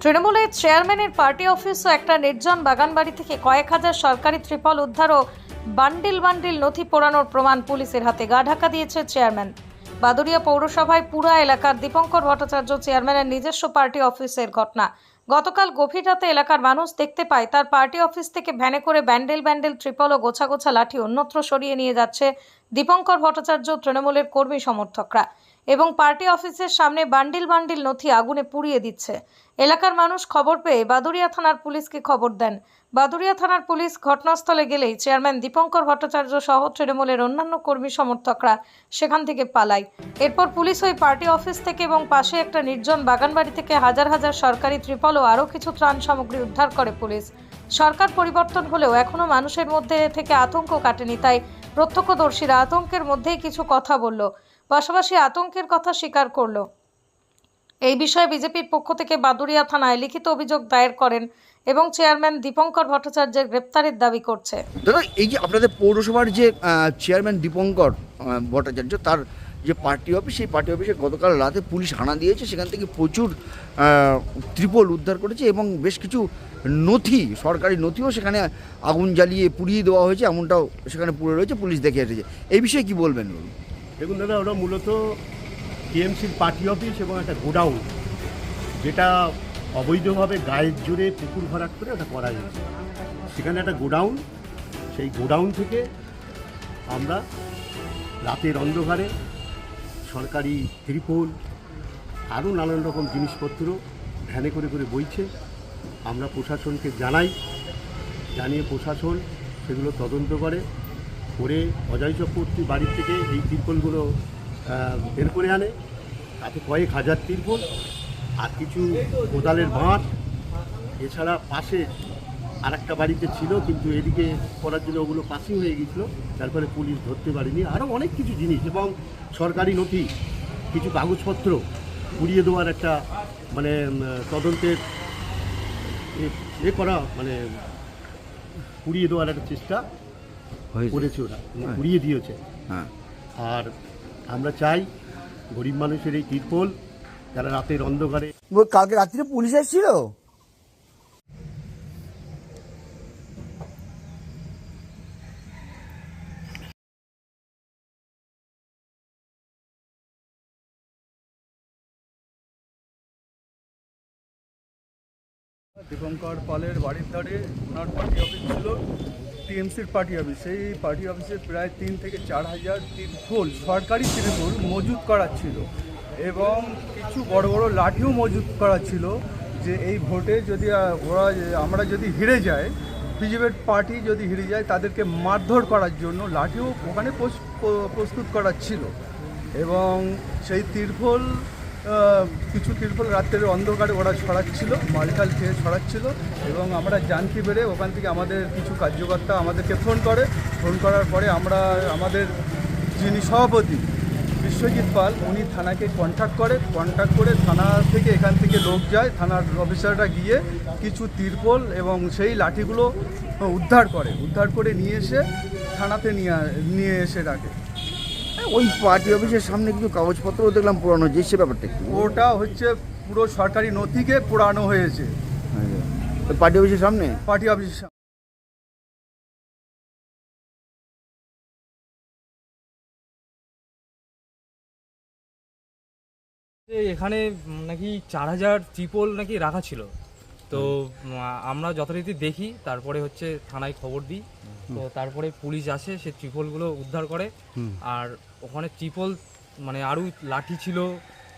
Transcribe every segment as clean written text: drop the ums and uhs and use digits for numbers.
তৃণমূলের চেয়ারম্যানের party office ও একটা নির্জন বাগানবাড়ি থেকে কয়েক হাজার সরকারি ত্রিপল উদ্ধার ও বান্ডিল বান্ডিল নথি পোড়ানোর প্রমাণ পুলিশের হাতে। গা ঢাকা দিয়েছে চেয়ারম্যান। বাদুড়িয়া পৌরসভায় পুরা এলাকার দীপঙ্কর ভট্টাচার্য চেয়ারম্যানের নিজস্ব পার্টি অফিসের ঘটনা। গতকাল গভীর রাতে এলাকার মানুষ দেখতে পায় তার পার্টি অফিস থেকে ভ্যানে করে ব্যান্ডেল ব্যান্ডেল ত্রিপল ও গোছা গোছা লাঠি অন্যত্র সরিয়ে নিয়ে যাচ্ছে দীপঙ্কর ভট্টাচার্য তৃণমূলের কর্মী সমর্থকরা এবং পার্টি অফিসের সামনে বান্ডিল বান্ডিল নথি আগুনে পুড়িয়ে দিচ্ছে। এলাকার মানুষ খবর পেয়ে বাদুড়িয়া থানার পুলিশকে খবর দেন। বাদুড়িয়া থানার পুলিশ ঘটনাস্থলে গেলেই চেয়ারম্যান দীপঙ্কর ভট্টাচার্য সহ তৃণমূলের অন্যান্য কর্মী সমর্থকরা সেখান থেকে পালায়। এরপর পুলিশ ওই পার্টি অফিস থেকে এবং পাশে একটা নির্জন বাগানবাড়ি থেকে হাজার হাজার সরকারি ত্রিপল ও আরও কিছু ত্রাণ সামগ্রী উদ্ধার করে পুলিশ। সরকার পরিবর্তন হলেও এখনও মানুষের মধ্যে থেকে আতঙ্ক কাটেনি, তাই প্রত্যক্ষদর্শীরা আতঙ্কের মধ্যেই কিছু কথা বলল, পাশাপাশি আতঙ্কের কথা স্বীকার করলো। এই বিষয়ে বিজেপির পক্ষ থেকে বাদুড়িয়া থানায় লিখিত অভিযোগ দায়ের করেন এবং চেয়ারম্যান দীপঙ্কর ভট্টাচার্যের গ্রেপ্তারের দাবি করছে। দাদা, এই যে আপনাদের পৌরসভার যে চেয়ারম্যান দীপঙ্কর ভট্টাচার্য, তার যে পার্টি অফিস, সেই পার্টি অফিসে গতকাল রাতে পুলিশ হানা দিয়েছে, সেখান থেকে প্রচুর ত্রিপল উদ্ধার করেছে এবং বেশ কিছু নথি, সরকারি নথিও সেখানে আগুন জ্বালিয়ে পুড়িয়ে দেওয়া হয়েছে, এমনটাও সেখানে পুড়ে রয়েছে, পুলিশ দেখে এসেছে। এই বিষয়ে কি বলবেন? দেখুন দাদা, ওটা মূলত টিএমসির পার্টি অফিস এবং একটা গোডাউন, যেটা অবৈধভাবে গায়ের জোরে পুকুর ভরাট করে ওটা করা হয়েছে। সেখানে একটা গোডাউন, সেই গোডাউন থেকে আমরা রাতের অন্ধকারে সরকারি ত্রিপল আরও নানান রকম জিনিসপত্র ভ্যানে করে করে বইছে। আমরা প্রশাসনকে জানিয়ে প্রশাসন সেগুলো তদন্ত করে অজয় চক্রবর্তী বাড়ির থেকে এই ত্রিপলগুলো বের করে আনে। তাতে কয়েক হাজার ত্রিপল আর কিছু কোদালের বাঁট, এছাড়া পাশে আর একটা বাড়িতে ছিল, কিন্তু এদিকে করার জন্য ওগুলো পাসিং হয়ে গিয়েছিলো, তারপরে পুলিশ ধরতে পারেনি। আরও অনেক কিছু জিনিস এবং সরকারি নথি, কিছু কাগজপত্র পুড়িয়ে দেওয়ার একটা তদন্তের করা, পুড়িয়ে দেওয়ার একটা চেষ্টা করেছে, ওরা পুড়িয়ে দিয়েছে। আর আমরা চাই গরিব মানুষের এই ত্রিপল, যারা রাতের অন্ধকারে। কালকে রাত্রে পুলিশ এসেছিল? দীপঙ্কর পালের বাড়ির ধারে ওনার পার্টি অফিস ছিল, টিএমসির পার্টি অফিস। সেই পার্টি অফিসে প্রায় 3 থেকে 4 হাজার ত্রিপল, সরকারি ত্রিপল মজুত করা ছিল এবং কিছু বড় বড় লাঠিও মজুত করা ছিল, যে এই ভোটে যদি আমরা যদি হেরে যাই, বিজেপির পার্টি যদি হেরে যায়, তাদেরকে মারধর করার জন্য লাঠিও ওখানে প্রস্তুত করা ছিল। এবং সেই ত্রিপল, কিছু ত্রিপল রাত্রের অন্ধকারে ওরা ছড়াচ্ছিল, মালটাল খেয়ে ছড়াচ্ছিল এবং আমরা জানতে পেরে ওখান থেকে আমাদের কিছু কার্যকর্তা আমাদেরকে ফোন করার পরে আমরা আমাদের যিনি সভাপতি বিশ্বজিৎ পাল, উনি থানাকে কন্ট্যাক্ট করে থানা থেকে এখান থেকে লোক যায়, থানার অফিসাররা গিয়ে কিছু ত্রিপল এবং সেই লাঠিগুলো উদ্ধার করে নিয়ে এসে থানাতে নিয়ে এসে রাখে। ওই পার্টি অফিসের সামনে কিছু কাগজপত্র দেখলাম পোড়ানো হয়েছে, সে ব্যাপারটা কি? ওটা হচ্ছে পুরো সরকারি নথিকে পোড়ানো হয়েছে পার্টি অফিসের সামনে। এখানে নাকি 4000 ত্রিপল নাকি রাখা ছিল। তো আমরা যথারীতি দেখি, তারপরে হচ্ছে থানায় খবর দিই। তো তারপরে পুলিশ আসে, সে ত্রিপলগুলো উদ্ধার করে। আর ওখানে ত্রিপল আরও লাঠি ছিল,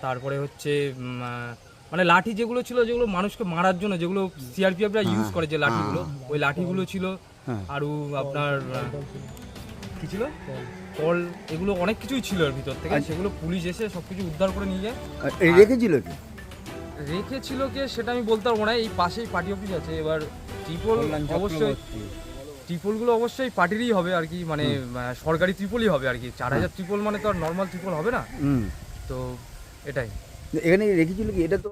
তারপরে হচ্ছে লাঠি যেগুলো ছিল, যেগুলো মানুষকে মারার জন্য, যেগুলো সিআরপিএফরা ইউজ করে, যে লাঠিগুলো, ওই লাঠিগুলো ছিল। আরও আপনার কী ছিল, কল, এগুলো অনেক কিছুই ছিল এর ভিতর থেকে। সেগুলো পুলিশ এসে সব কিছু উদ্ধার করে নিয়ে যায়। রেখেছিল কে সেটা আমি বলতে পারবো না। এই পাশেই পার্টি অফিস আছে। এবার ত্রিপলগুলো অবশ্যই পার্টিরই হবে আর কি, সরকারি ত্রিপলই হবে আর কি। 4000 ত্রিপল তো আর নর্মাল ত্রিপল হবে না। তো এটাই এখানে রেখেছিল কি? এটা তো